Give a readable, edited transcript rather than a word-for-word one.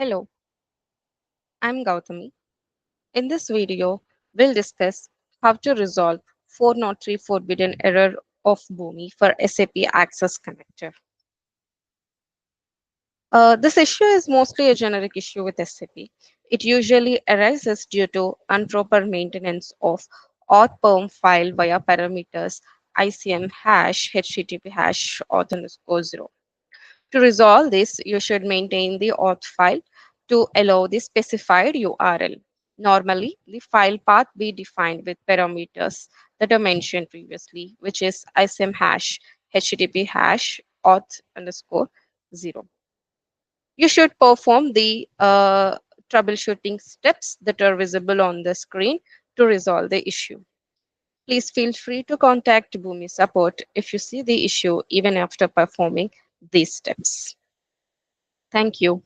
Hello, I'm Gautami. In this video, we'll discuss how to resolve 403 forbidden error of Boomi for SAP Access Connector. This issue is mostly a generic issue with SAP. It usually arises due to improper maintenance of authpermfile via parameters ICM hash, HTTP hash, auth_0. To resolve this, you should maintain the auth file to allow the specified URL. Normally, the file path be defined with parameters that are mentioned previously, which is ISM hash, HTTP hash, auth_0. You should perform the troubleshooting steps that are visible on the screen to resolve the issue. Please feel free to contact Boomi support if you see the issue even after performing these steps. Thank you.